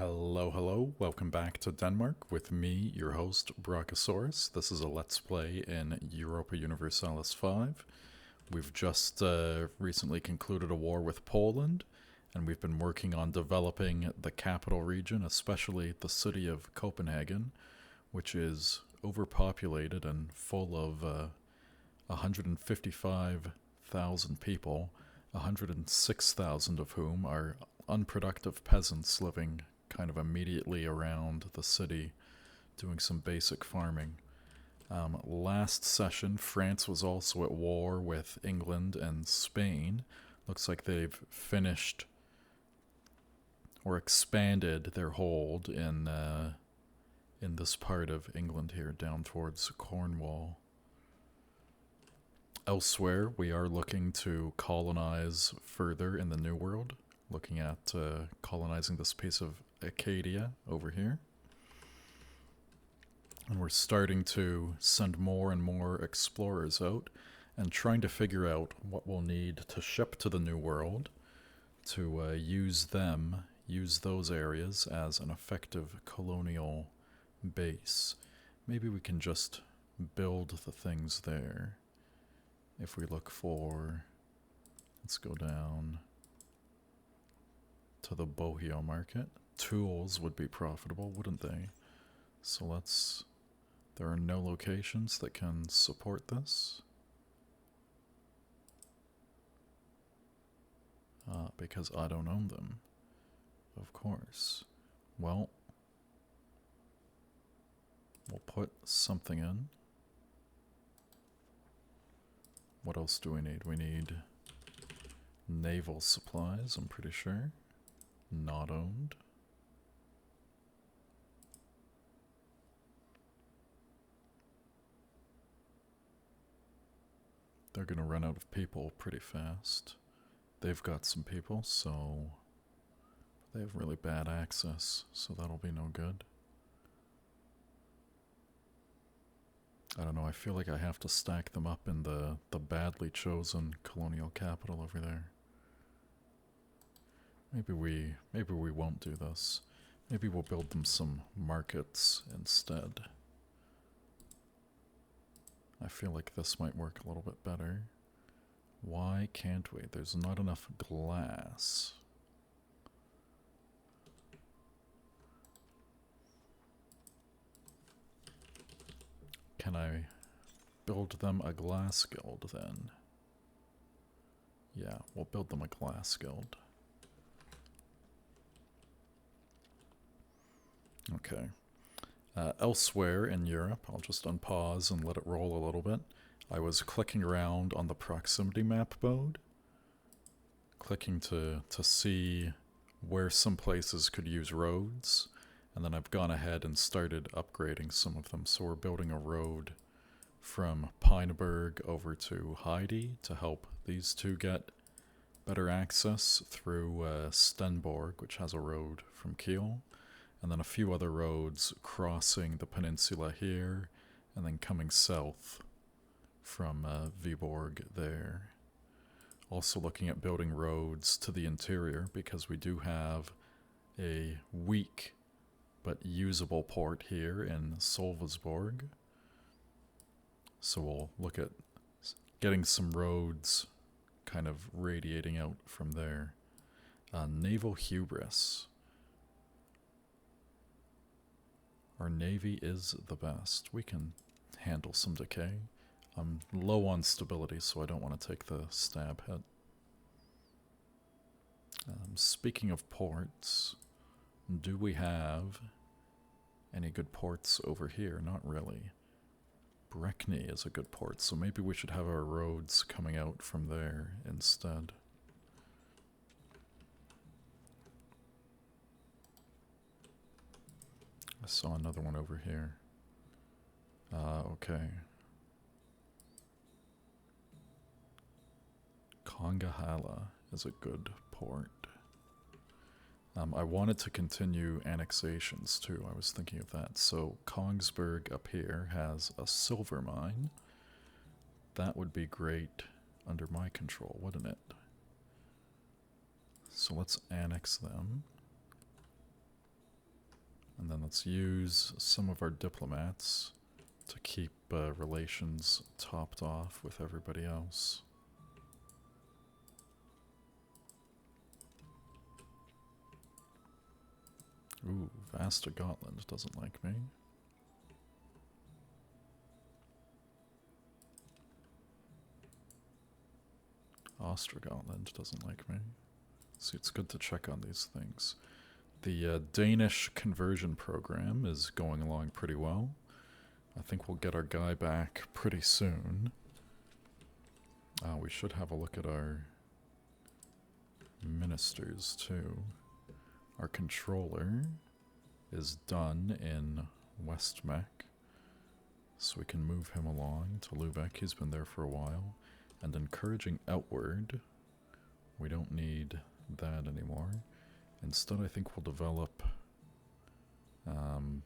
Hello, hello. Welcome back to Denmark with me, your host, Brachiosaurus. This is a Let's Play in Europa Universalis 5. We've just recently concluded a war with Poland, and we've been working on developing the capital region, especially the city of Copenhagen, which is overpopulated and full of 155,000 people, 106,000 of whom are unproductive peasants living kind of immediately around the city doing some basic farming. Last session, France was also at war with England and Spain. Looks like they've finished or expanded their hold in this part of England here, down towards Cornwall. Elsewhere, we are looking to colonize further in the New World, looking at colonizing this piece of Acadia over here. And we're starting to send more and more explorers out and trying to figure out what we'll need to ship to the New World to use those areas as an effective colonial base. Maybe we can just build the things there. If we look for, let's go down to the bohio market. Tools would be profitable, wouldn't they? So there are no locations that can support this. Because I don't own them, of course. Well, we'll put something in. What else do we need? We need naval supplies, I'm pretty sure. Not owned. They're gonna run out of people pretty fast. They've got some people, so they have really bad access, so that'll be no good. I don't know, I feel like I have to stack them up in the badly chosen colonial capital over there. Maybe we won't do this. Maybe we'll build them some markets instead. I feel like this might work a little bit better. Why can't we? There's not enough glass. Can I build them a glass guild then? Yeah, we'll build them a glass guild. Okay. Elsewhere in Europe, I'll just unpause and let it roll a little bit. I was clicking around on the proximity map mode, clicking to see where some places could use roads, and then I've gone ahead and started upgrading some of them. So we're building a road from Pineberg over to Heidi to help these two get better access through Stenborg, which has a road from Kiel, and then a few other roads crossing the peninsula here and then coming south from Viborg there. Also looking at building roads to the interior because we do have a weak but usable port here in Solvesborg. So we'll look at getting some roads kind of radiating out from there. Naval hubris. Our navy is the best. We can handle some decay. I'm low on stability, so I don't want to take the stab hit. Speaking of ports, do we have any good ports over here? Not really. Breckney is a good port, so maybe we should have our roads coming out from there instead. I saw another one over here. Okay. Kongahala is a good port. I wanted to continue annexations too. I was thinking of that. So Kongsberg up here has a silver mine. That would be great under my control, wouldn't it? So let's annex them. then let's use some of our diplomats to keep relations topped off with everybody else. Ooh, Vasta Gotland doesn't like me. Ostrogotland doesn't like me. See, it's good to check on these things. The Danish conversion program is going along pretty well. I think we'll get our guy back pretty soon. We should have a look at our ministers too. Our controller is done in Westmec, so we can move him along to Lübeck. He's been there for a while. And encouraging outward, we don't need that anymore. Instead, I think we'll develop,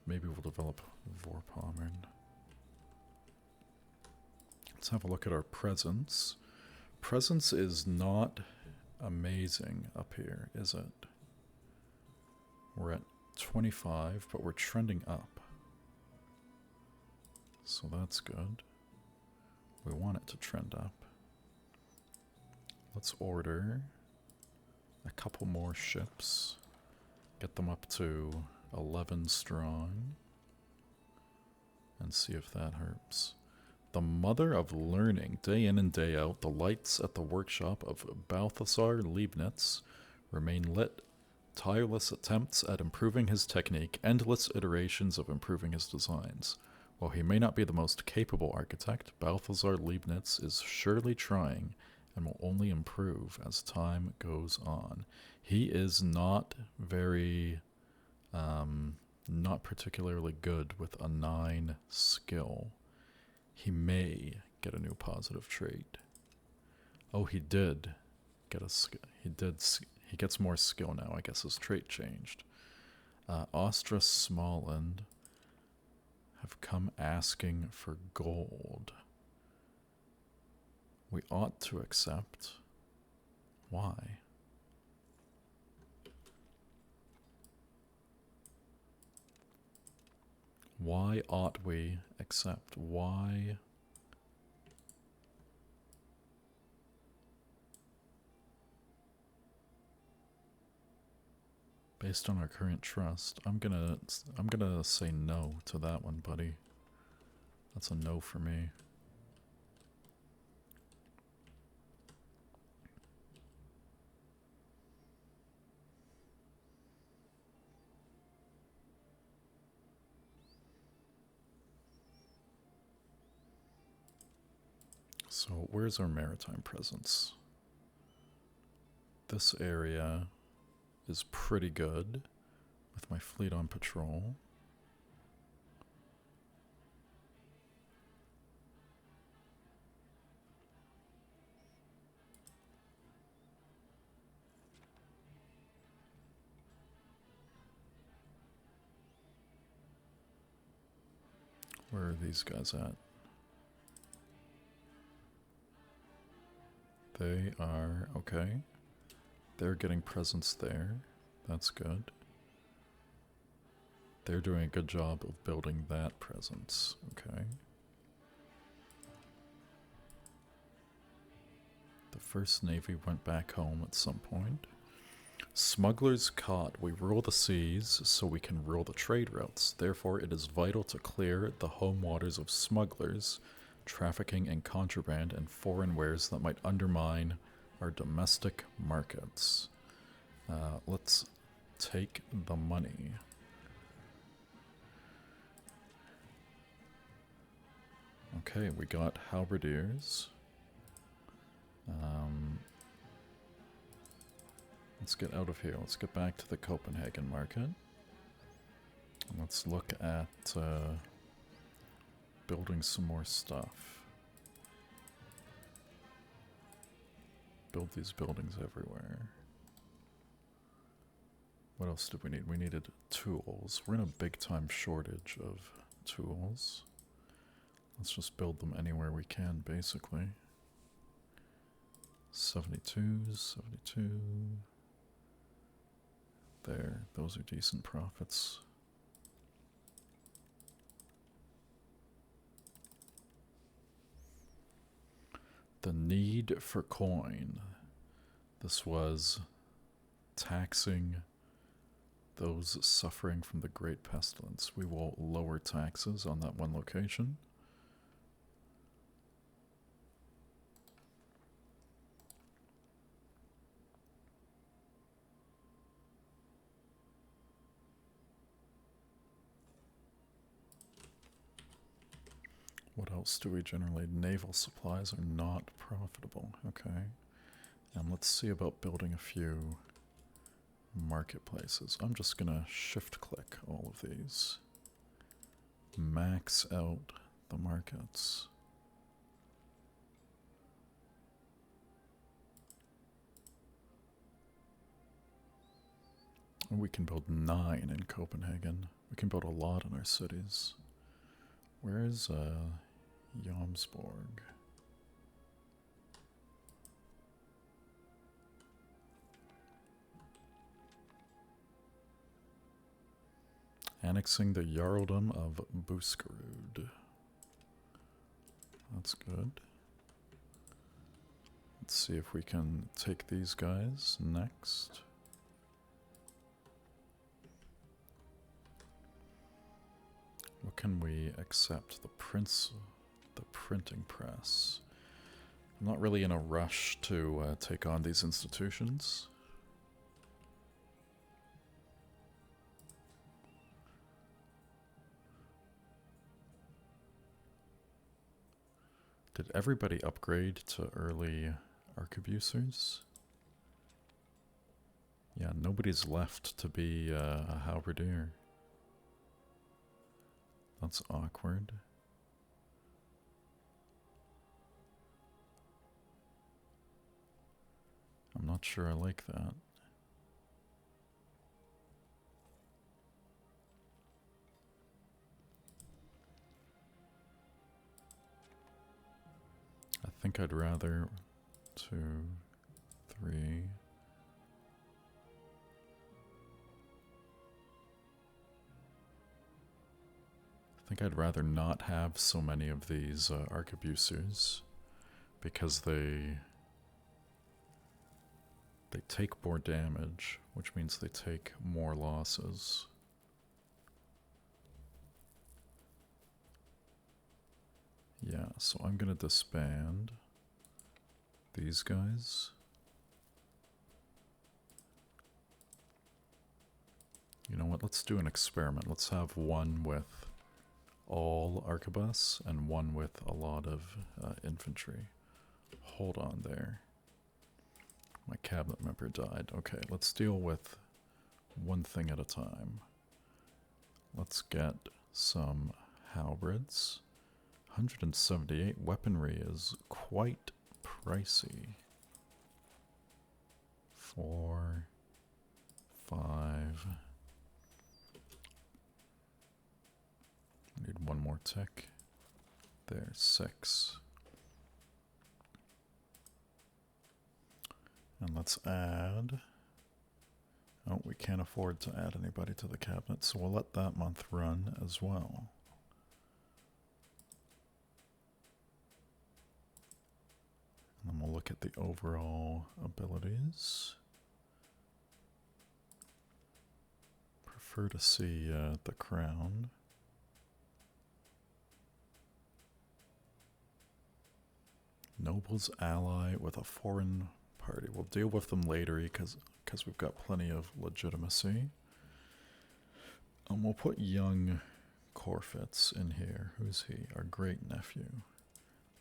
maybe we'll develop Vorpommern. Let's have a look at our presence. Presence is not amazing up here, is it? We're at 25, but we're trending up. So that's good. We want it to trend up. Let's order a couple more ships. Get them up to 11 strong. And see if that helps. The mother of learning, day in and day out, the lights at the workshop of Balthasar Leibniz remain lit. Tireless attempts at improving his technique, endless iterations of improving his designs. While he may not be the most capable architect, Balthasar Leibniz is surely trying and will only improve as time goes on. He is not very, not particularly good with a 9 skill. He may get a new positive trait. Oh, he did get a skill. He gets more skill now. I guess his trait changed. Ostra Småland have come asking for gold. We ought to accept. Why? Why ought we accept? Why? Based on our current trust, I'm gonna say no to that one, buddy. That's a no for me. So where's our maritime presence? This area is pretty good with my fleet on patrol. Where are these guys at? They are, okay. They're getting presence there. That's good. They're doing a good job of building that presence. Okay. The First Navy went back home at some point. Smugglers caught. We rule the seas so we can rule the trade routes. Therefore, it is vital to clear the home waters of smugglers, trafficking in contraband and foreign wares that might undermine our domestic markets. Let's take the money. Okay, we got halberdiers. Let's get out of here. Let's get back to the Copenhagen market. And let's look at building some more stuff. Build these buildings everywhere. What else did we need? We needed tools. We're in a big time shortage of tools. Let's just build them anywhere we can, basically. 72s, 72. There, those are decent profits. The need for coin. This was taxing those suffering from the Great Pestilence. We will lower taxes on that one location. What else do we generally? Naval supplies are not profitable. Okay. And let's see about building a few marketplaces. I'm just going to shift click all of these. Max out the markets. And we can build 9 in Copenhagen. We can build a lot in our cities. Where is Jomsborg? Annexing the Jarldom of Buskerud. That's good. Let's see if we can take these guys next. What can we accept? The printing press. I'm not really in a rush to take on these institutions. Did everybody upgrade to early arquebusers? Yeah, nobody's left to be a halberdier. That's awkward. I'm not sure I like that. I think I'd rather 2, 3. I think I'd rather not have so many of these arquebusers because they take more damage, which means they take more losses. Yeah, so I'm gonna disband these guys. You know what, let's do an experiment. Let's have one with all arquebus and one with a lot of infantry. Hold on there. My cabinet member died. Okay, let's deal with one thing at a time. Let's get some halberds. 178 weaponry is quite pricey. 4, 5. Need one more tick. There, 6. And let's add. Oh, we can't afford to add anybody to the cabinet, so we'll let that month run as well. And then we'll look at the overall abilities. Prefer to see the crown. Nobles ally with a foreign party. We'll deal with them later because we've got plenty of legitimacy. We'll put young Corfitz in here. Who's he? Our great nephew.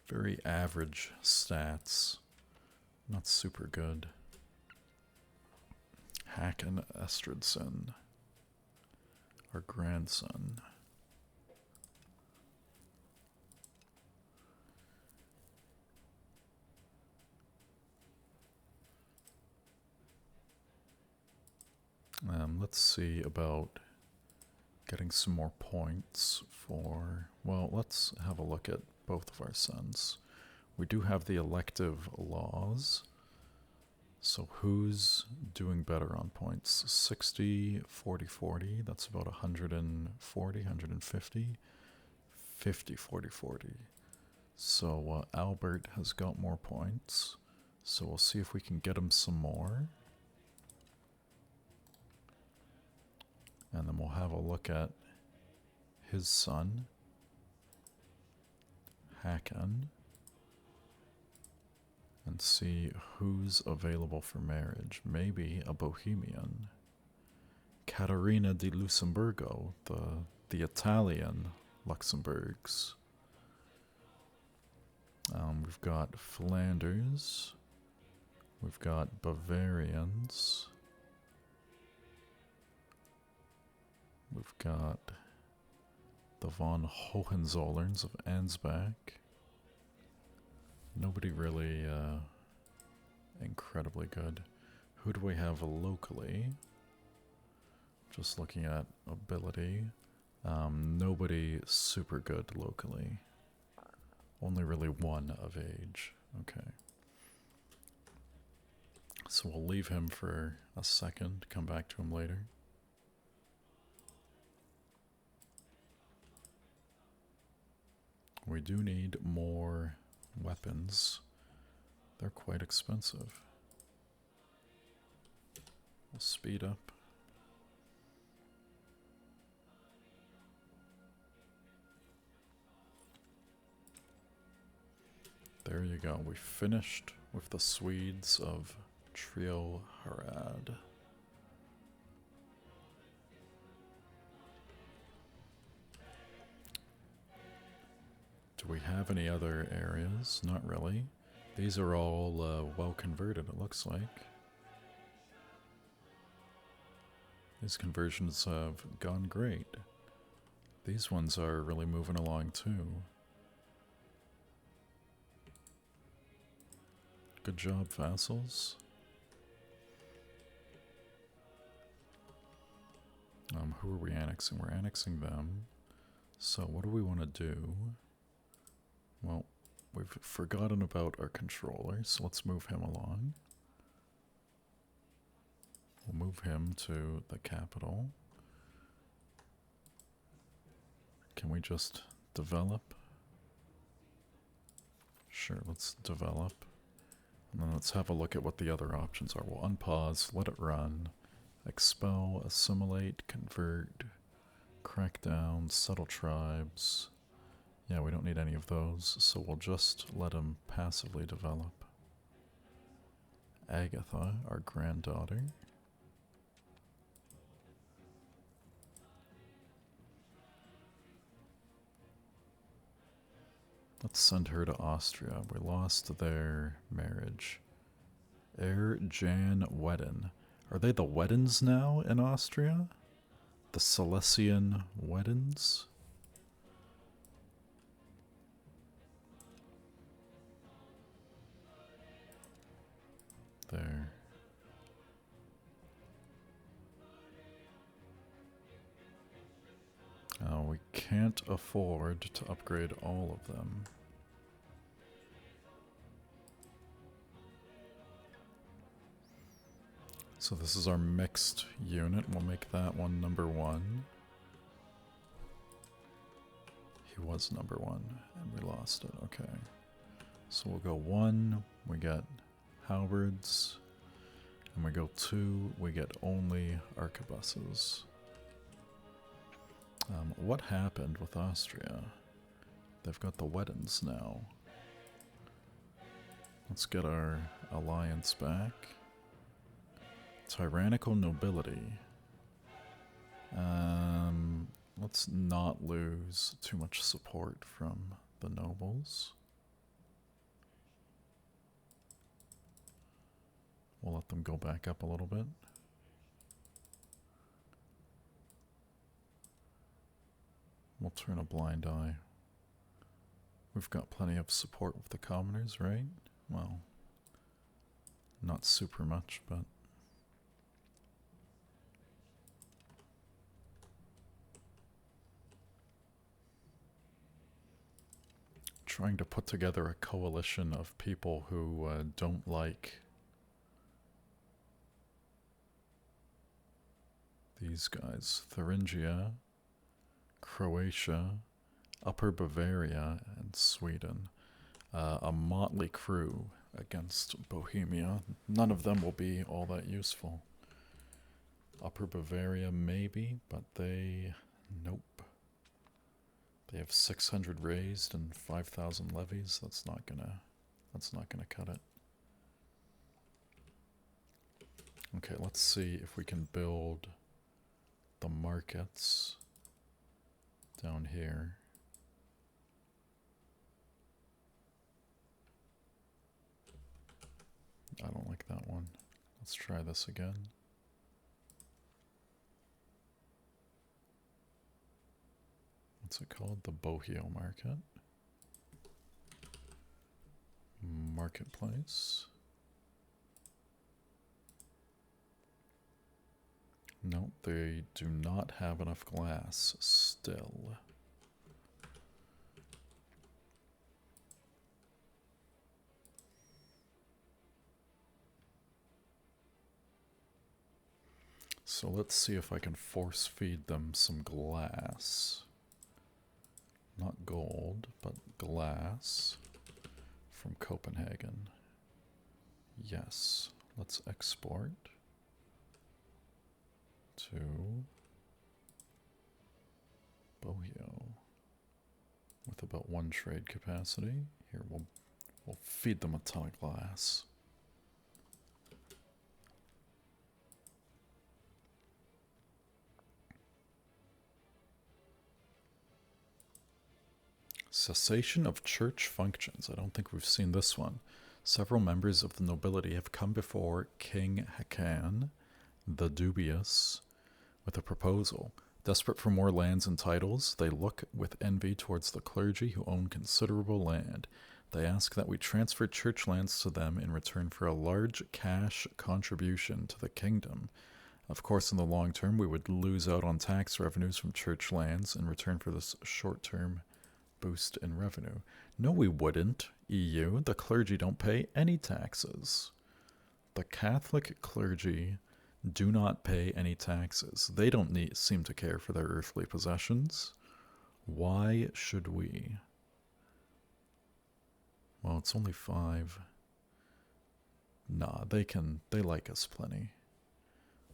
Very average stats. Not super good. Hakan Estridson. Our grandson. Let's see about getting some more points for, well, let's have a look at both of our sons. We do have the elective laws. So who's doing better on points? 60, 40, 40. That's about 140, 150. 50, 40, 40. So Albert has got more points. So we'll see if we can get him some more. And then we'll have a look at his son, Hakon, and see who's available for marriage. Maybe a Bohemian. Caterina di Lussemburgo, the Italian Luxembourgs. We've got Flanders. We've got Bavarians. We've got the von Hohenzollerns of Ansbach. Nobody really incredibly good. Who do we have locally? Just looking at ability. Nobody super good locally. Only really one of age. Okay. So we'll leave him for a second, come back to him later. We do need more weapons. They're quite expensive. We'll speed up. There you go. We finished with the Swedes of Trio Harad. Do we have any other areas? Not really. These are all well converted, it looks like. These conversions have gone great. These ones are really moving along too. Good job, vassals. Who are we annexing? We're annexing them. So what do we want to do? Well, we've forgotten about our controller, so let's move him along. We'll move him to the capital. Can we just develop? Sure, let's develop. And then let's have a look at what the other options are. We'll unpause, let it run, expel, assimilate, convert, crack down, settle tribes. Yeah, we don't need any of those, so we'll just let him passively develop. Agatha, our granddaughter. Let's send her to Austria. We lost their marriage. Jan Wedden. Are they the Weddens now in Austria? The Silesian Weddens? There. We can't afford to upgrade all of them. So this is our mixed unit. We'll make that one number 1. He was number 1, and we lost it. Okay. So we'll go 1, we get halberds, and we go 2, we get only arquebuses. What happened with Austria? They've got the Weddens now. Let's get our alliance back. Tyrannical nobility. Let's not lose too much support from the nobles. We'll let them go back up a little bit. We'll turn a blind eye. We've got plenty of support with the commoners, right? Well, not super much, but... trying to put together a coalition of people who don't like these guys. Thuringia, Croatia, Upper Bavaria, and Sweden. a motley crew against Bohemia. None of them will be all that useful. Upper Bavaria, maybe, but they... nope. They have 600 raised and 5,000 levies. That's not gonna cut it. Okay, let's see if we can build the markets down here. I don't like that one. Let's try this again. What's it called? The Bohio Market. Marketplace. Nope, they do not have enough glass still. So let's see if I can force feed them some glass. Not gold, but glass from Copenhagen. Yes, let's export to Bohio with about 1 trade capacity. Here, we'll feed them a ton of glass. Cessation of church functions. I don't think we've seen this one. Several members of the nobility have come before King Hakan the Dubious with a proposal. Desperate for more lands and titles, they look with envy towards the clergy who own considerable land. They ask that we transfer church lands to them in return for a large cash contribution to the kingdom. Of course, in the long term, we would lose out on tax revenues from church lands in return for this short-term boost in revenue. No, we wouldn't, EU. The clergy don't pay any taxes. The Catholic clergy do not pay any taxes. They don't seem to care for their earthly possessions. Why should we? Well, it's only 5. Nah, they like us plenty.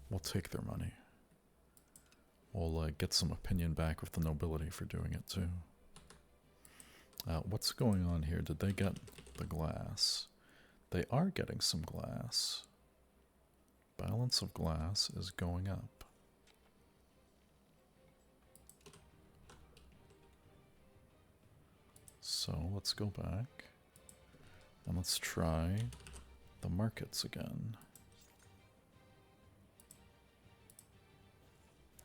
We'll take their money. We'll get some opinion back with the nobility for doing it too. What's going on here? Did they get the glass? They are getting some glass. Balance of glass is going up. So let's go back and let's try the markets again.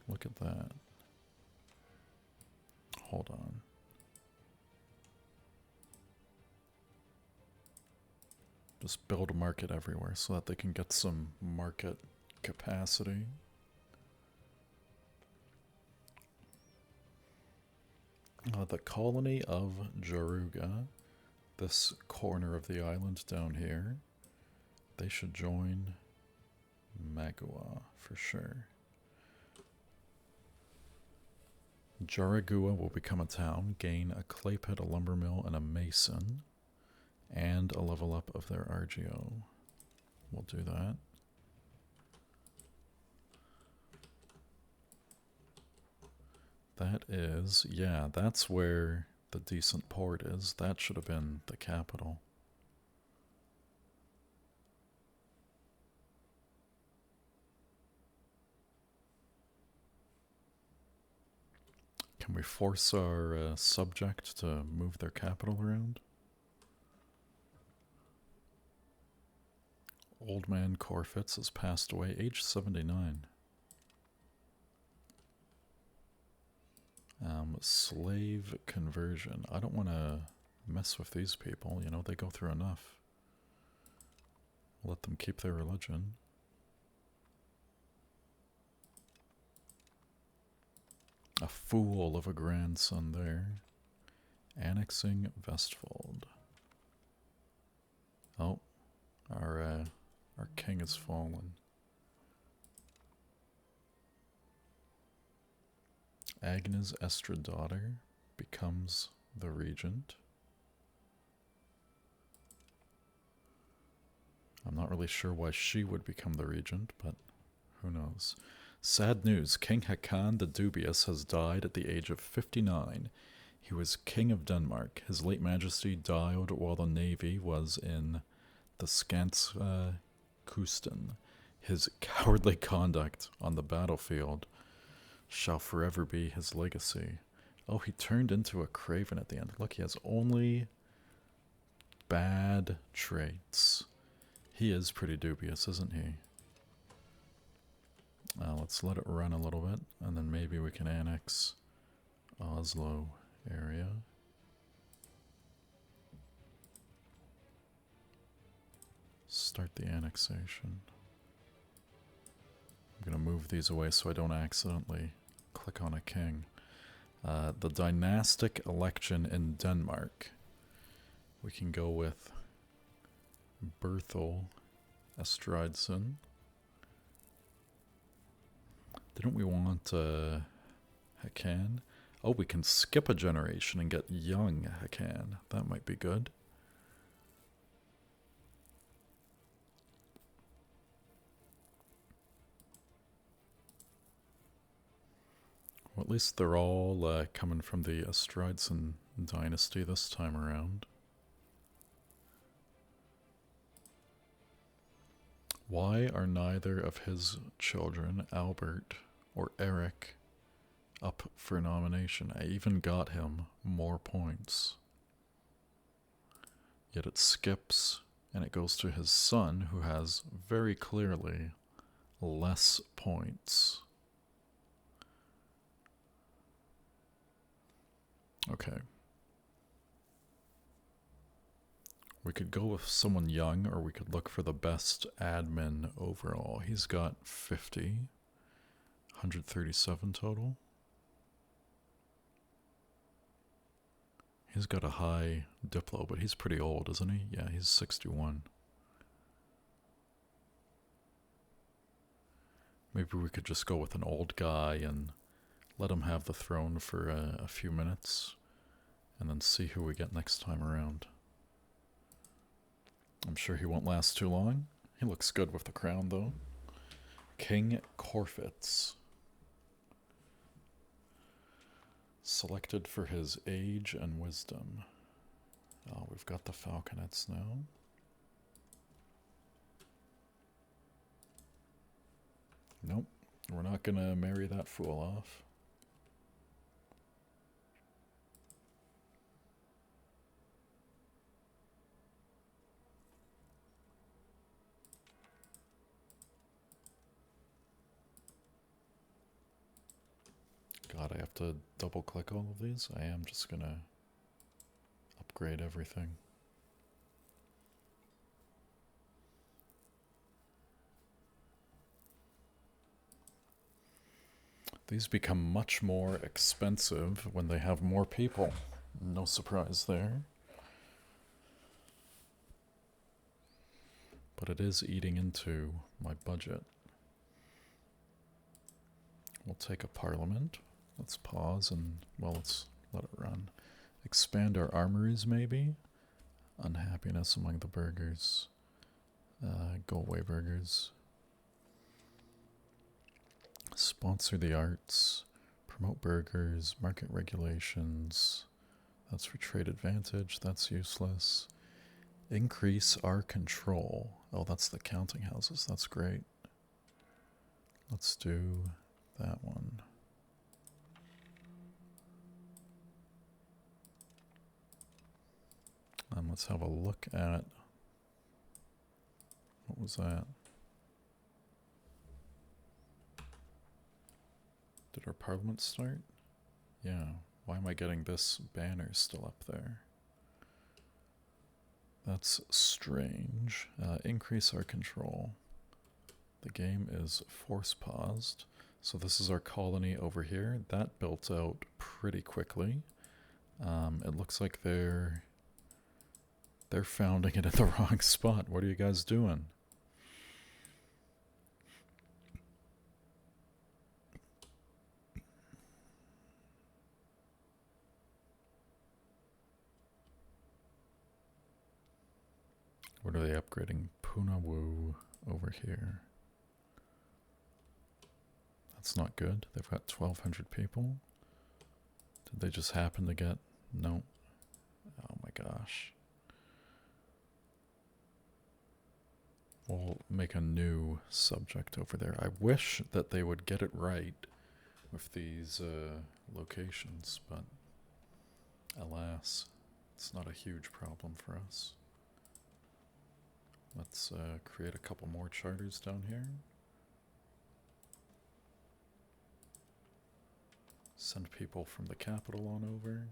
Look at that. Hold on. Just build a market everywhere so that they can get some market capacity. The colony of Jaruga, this corner of the island down here, they should join Magua for sure. Jaragua will become a town, gain a clay pit, a lumber mill, and a mason, and a level up of their RGO. We'll do that. That is, yeah, that's where the decent port is. That should have been the capital. Can we force our subject to move their capital around? Old man Corfitz has passed away, age 79. Slave conversion. I don't want to mess with these people. You know, they go through enough. Let them keep their religion. A fool of a grandson there. Annexing Vestfold. Oh, our king has fallen. Agnes Estra's daughter becomes the regent. I'm not really sure why she would become the regent, but who knows. Sad news, King Haakon the Dubious has died at the age of 59. He was King of Denmark. His late majesty died while the navy was in the Skanse Kusten. His cowardly conduct on the battlefield shall forever be his legacy. Oh, he turned into a craven at the end. Look, he has only bad traits. He is pretty dubious, isn't he? Let's let it run a little bit, and then maybe we can annex Oslo area. Start the annexation. I'm going to move these away so I don't accidentally click on a king. The dynastic election in Denmark. We can go with Berthel Estridsson. Didn't we want Haakon? Oh, we can skip a generation and get young Haakon. That might be good. Well, at least they're all coming from the Estridsson dynasty this time around. Why are neither of his children, Albert or Eric, up for nomination? I even got him more points. Yet it skips and it goes to his son, who has very clearly less points. Okay. We could go with someone young, or we could look for the best admin overall. He's got 50, 137 total. He's got a high Diplo, but he's pretty old, isn't he? Yeah, he's 61. Maybe we could just go with an old guy and let him have the throne for a few minutes, and then see who we get next time around. I'm sure he won't last too long. He looks good with the crown, though. King Corfitz. Selected for his age and wisdom. Oh, we've got the falconets now. Nope, we're not gonna marry that fool off. God, I have to double click all of these. I am just gonna upgrade everything. These become much more expensive when they have more people. No surprise there. But it is eating into my budget. We'll take a parliament. Let's pause and, well, let's let it run. Expand our armories, maybe? Unhappiness among the burghers. Go away, burghers. Sponsor the arts. Promote burghers. Market regulations. That's for trade advantage. That's useless. Increase our control. Oh, that's the counting houses. That's great. Let's do that one. And let's have a look at, what was that? Did our parliament start? Yeah. Why am I getting this banner still up there? That's strange. Increase our control. The game is force paused. So this is our colony over here. That built out pretty quickly. It looks like they're founding it in the wrong spot. What are you guys doing? What are they upgrading? Punawu over here. That's not good. They've got 1,200 people. Did they just happen to get... No. Oh my gosh. We'll make a new subject over there. I wish that they would get it right with these locations, but alas, it's not a huge problem for us. Let's create a couple more charters down here. Send people from the capital on over.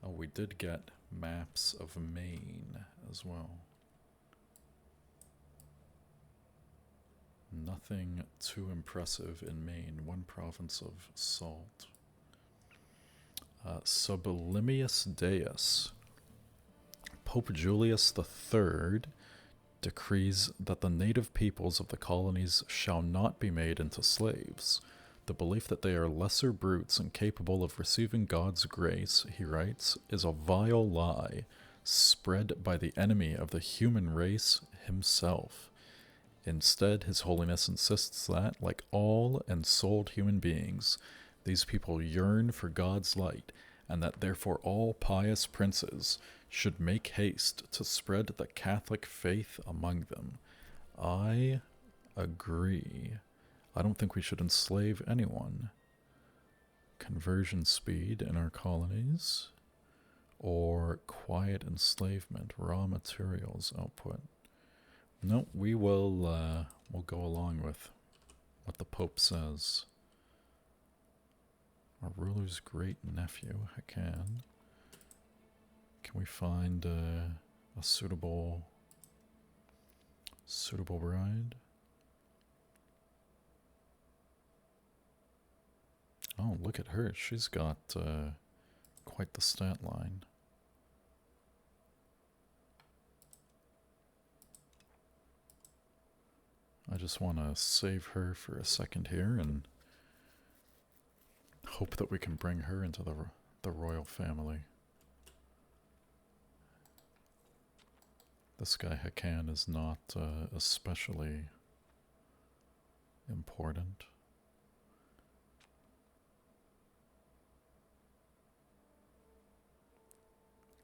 Oh, we did get maps of Maine as well. Nothing too impressive in Maine, one province of salt. Sublimius Deus. Pope Julius III decrees that the native peoples of the colonies shall not be made into slaves. The belief that they are lesser brutes and capable of receiving God's grace, he writes, is a vile lie spread by the enemy of the human race himself. Instead, His Holiness insists that, like all ensouled human beings, these people yearn for God's light, and that therefore all pious princes should make haste to spread the Catholic faith among them. I agree. I don't think we should enslave anyone. Conversion speed in our colonies, or quiet enslavement, raw materials output. No, we will we'll go along with what the Pope says. Our ruler's great nephew, Hakan. Can we find a suitable bride? Oh, look at her. She's got quite the stat line. I just want to save her for a second here and hope that we can bring her into the royal family. This guy Hakan is not especially important.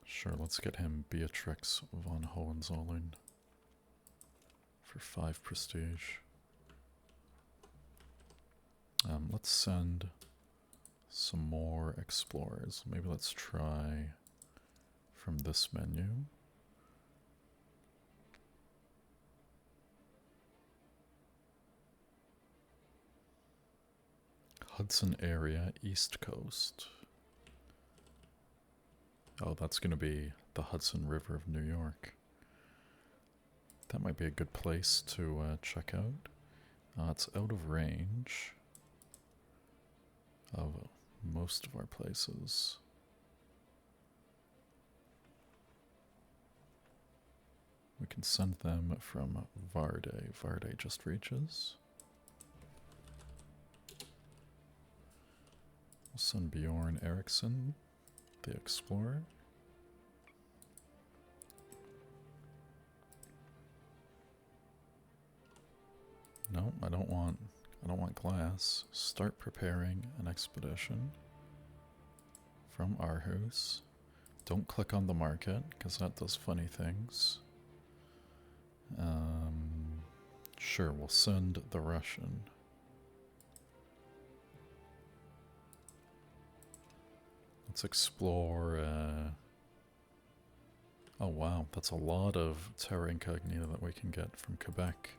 Sure, let's get him Beatrix von Hohenzollern for 5 prestige. Let's send some more explorers. Maybe let's try from this menu. Hudson area, East Coast. Oh, that's going to be the Hudson River of New York. That might be a good place to check out. It's out of range of most of our places. We can send them from Varde. Varde just reaches. We'll send Bjorn Eriksson, the explorer. No, I don't want glass. Start preparing an expedition from Aarhus. Don't click on the market because that does funny things. Sure, we'll send the Russian. Let's explore. Oh wow, that's a lot of terra incognita that we can get from Quebec.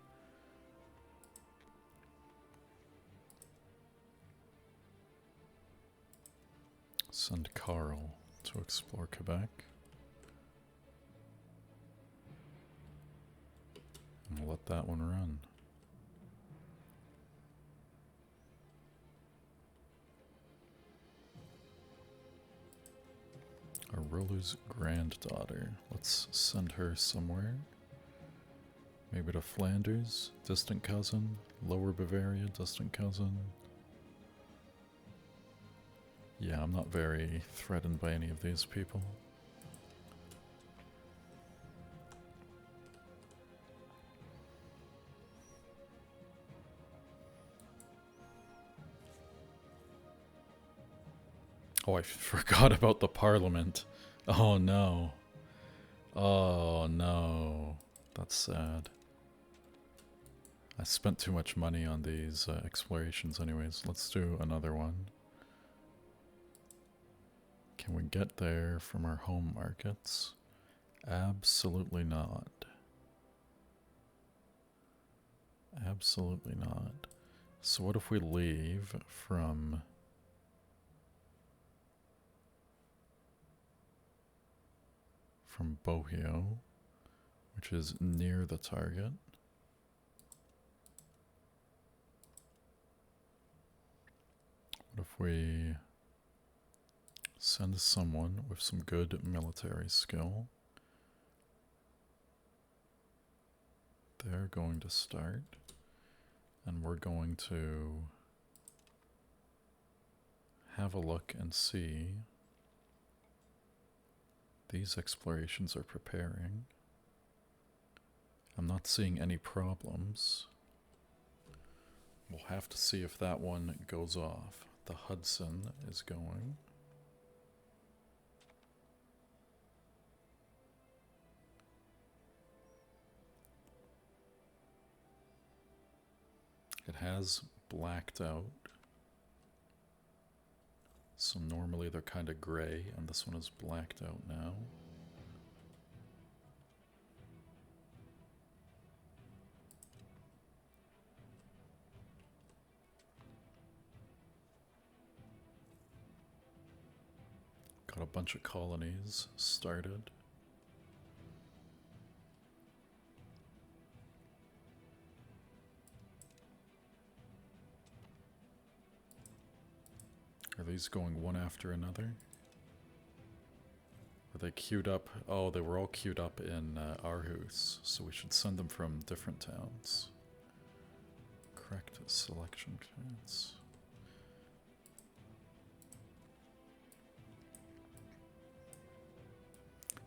Send Carl to explore Quebec. And we'll let that one run. Our ruler's granddaughter. Let's send her somewhere. Maybe to Flanders, distant cousin. Lower Bavaria, distant cousin. Yeah, I'm not very threatened by any of these people. Oh, I forgot about the Parliament. Oh no. Oh no. That's sad. I spent too much money on these explorations anyways. Let's do another one. Can we get there from our home markets? Absolutely not. Absolutely not. So what if we leave from Bohio, which is near the target? What if we send someone with some good military skill? They're going to start, and we're going to have a look and see. These explorations are preparing. I'm not seeing any problems. We'll have to see if that one goes off. The Hudson is going. It has blacked out. So normally they're kind of gray, and this one is blacked out now. Got a bunch of colonies started. Are these going one after another? Are they queued up? Oh, they were all queued up in Aarhus, so we should send them from different towns. Correct selection counts.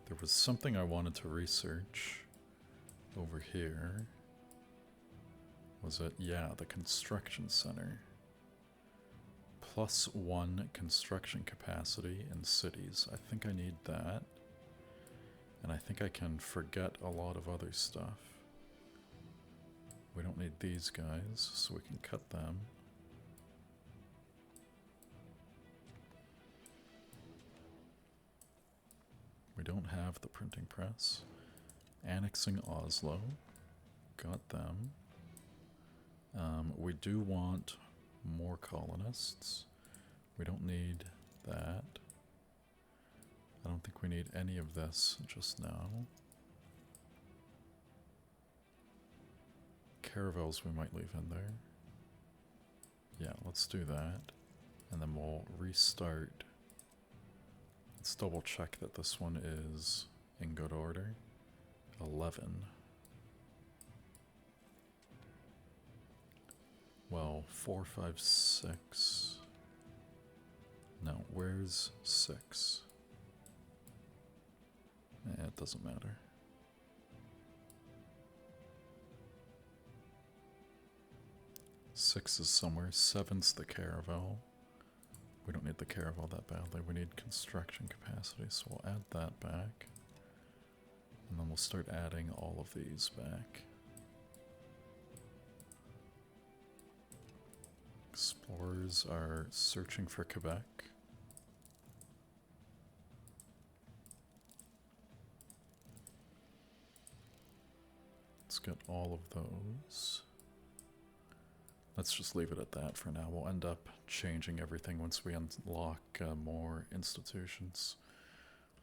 There was something I wanted to research over here. Was it? Yeah, the construction center. +1 construction capacity in cities. I think I need that. And I think I can forget a lot of other stuff. We don't need these guys, so we can cut them. We don't have the printing press. Annexing Oslo. Got them. We do want more colonists. We don't need that. I don't think we need any of this just now. Caravels we might leave in there. Yeah, let's do that. And then we'll restart. Let's double check that this one is in good order. 11. Well, 4, 5, 6. No, where's 6? It doesn't matter. Six is somewhere. 7's the caravel. We don't need the caravel that badly. We need construction capacity, so we'll add that back. And then we'll start adding all of these back. Explorers are searching for Quebec. Let's get all of those. Let's just leave it at that for now. We'll end up changing everything once we unlock more institutions.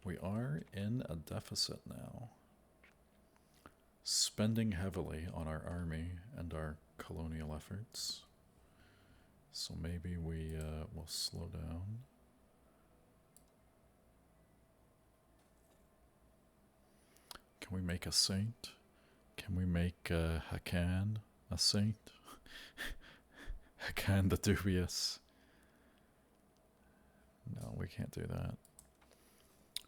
We are in a deficit now. Spending heavily on our army and our colonial efforts. So maybe we will slow down. Can we make a saint? Can we make Hakan a saint? Hakan the Dubious. No, we can't do that.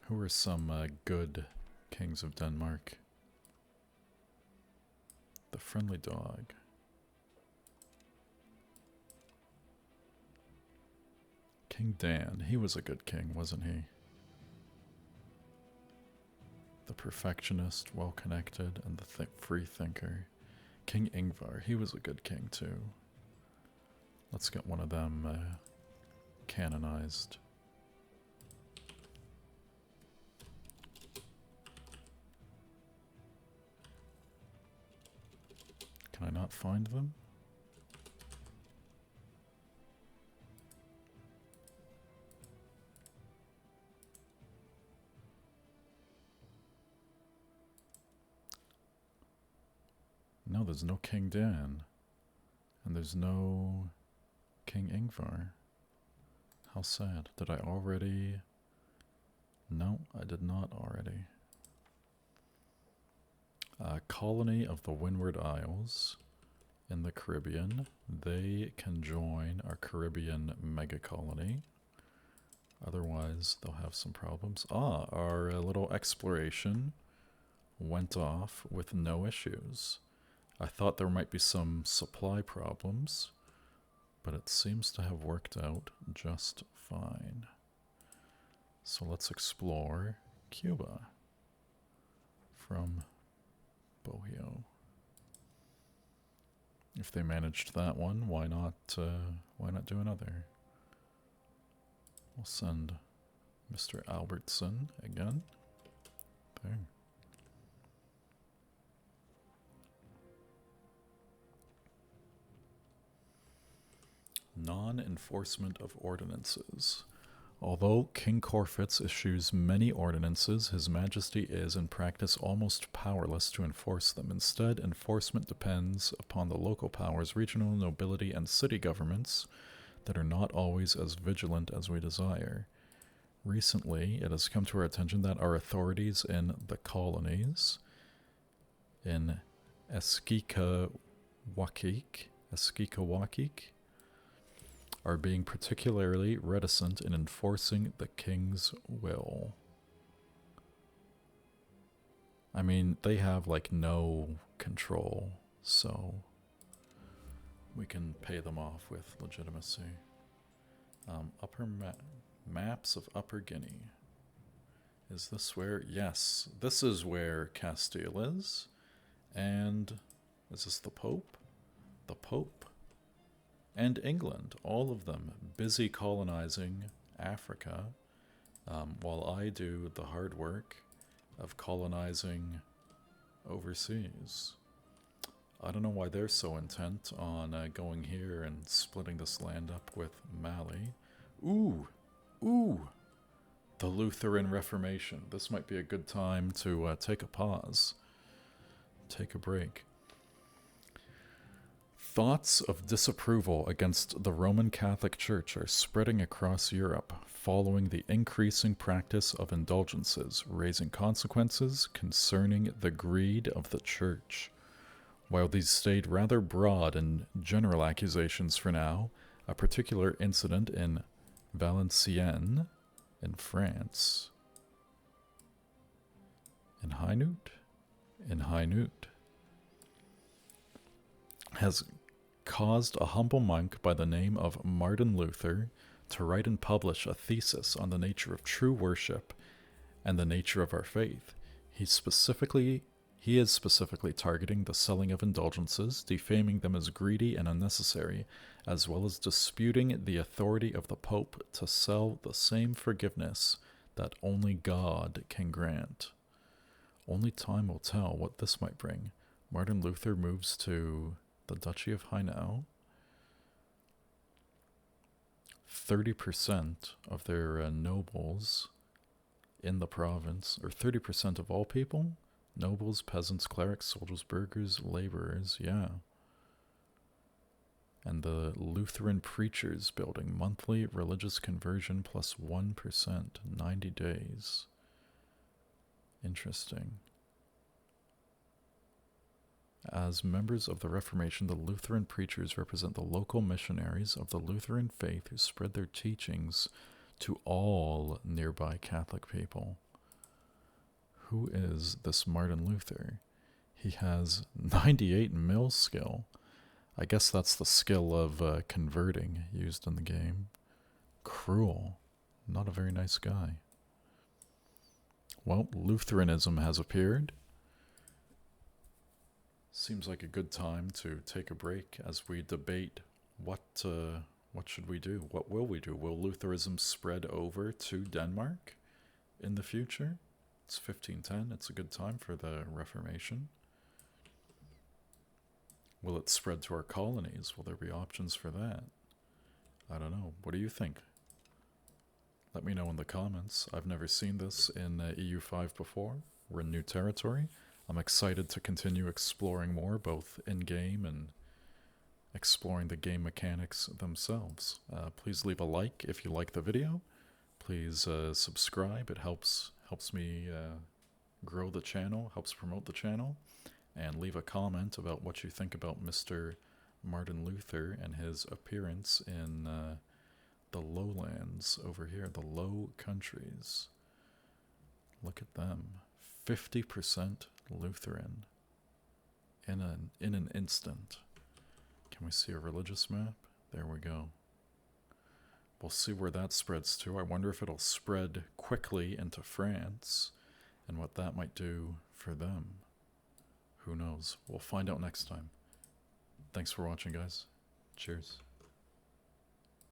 Who are some good kings of Denmark? The Friendly Dog. King Dan, he was a good king, wasn't he? The perfectionist, well-connected, and the free thinker. King Ingvar, he was a good king too. Let's get one of them canonized. Can I not find them? No, there's no King Dan. And there's no King Ingvar. How sad. Did I already? No, I did not already. Colony of the Windward Isles in the Caribbean. They can join our Caribbean mega colony. Otherwise, they'll have some problems. Our little exploration went off with no issues. I thought there might be some supply problems, but it seems to have worked out just fine. So let's explore Cuba from Bohio. If they managed that one, why not do another? We'll send Mr. Albertson again. There. Non-enforcement of ordinances. Although King Corfitz issues many ordinances, His Majesty is in practice almost powerless to enforce them. Instead, enforcement depends upon the local powers, regional nobility, and city governments that are not always as vigilant as we desire. Recently, it has come to our attention that our authorities in the colonies, in Esquikawakik, are being particularly reticent in enforcing the king's will. I mean, they have like no control, so we can pay them off with legitimacy. Maps of Upper Guinea. Is this where? Yes, this is where Castile is. And is this the Pope? The Pope. And England, all of them busy colonizing Africa, while I do the hard work of colonizing overseas. I don't know why they're so intent on going here and splitting this land up with Mali. Ooh, the Lutheran Reformation. This might be a good time to take a pause, take a break. Thoughts of disapproval against the Roman Catholic Church are spreading across Europe following the increasing practice of indulgences, raising consequences concerning the greed of the Church. While these stayed rather broad and general accusations for now, a particular incident in Valenciennes, in France, in Hainaut, has caused a humble monk by the name of Martin Luther to write and publish a thesis on the nature of true worship and the nature of our faith. He is specifically targeting the selling of indulgences, defaming them as greedy and unnecessary, as well as disputing the authority of the Pope to sell the same forgiveness that only God can grant. Only time will tell what this might bring. Martin Luther moves to the Duchy of Hainaut. 30% of their nobles in the province, or 30% of all people, nobles, peasants, clerics, soldiers, burghers, laborers, yeah. And the Lutheran preachers building monthly religious conversion plus 1%, 90 days. Interesting. As members of the Reformation, the Lutheran preachers represent the local missionaries of the Lutheran faith who spread their teachings to all nearby Catholic people. Who is this Martin Luther? He has 98 mill skill. I guess that's the skill of converting used in the game. cruel. Not a very nice guy. Well, Lutheranism has appeared. Seems like a good time to take a break as we debate what should we do? What will we do? Will Lutheranism spread over to Denmark in the future? It's 1510. It's a good time for the Reformation. Will it spread to our colonies? Will there be options for that? I don't know. What do you think? Let me know in the comments. I've never seen this in EU5 before. We're in new territory. I'm excited to continue exploring more, both in-game and exploring the game mechanics themselves. Please leave a like if you like the video. Please subscribe. It helps me grow the channel, helps promote the channel. And leave a comment about what you think about Mr. Martin Luther and his appearance in the lowlands over here, the Low Countries. Look at them. 50% Lutheran in an instant. Can we see a religious map? There we go. We'll see where that spreads to. I wonder if it'll spread quickly into France and what that might do for them. Who knows? We'll find out next time. Thanks for watching, guys. Cheers.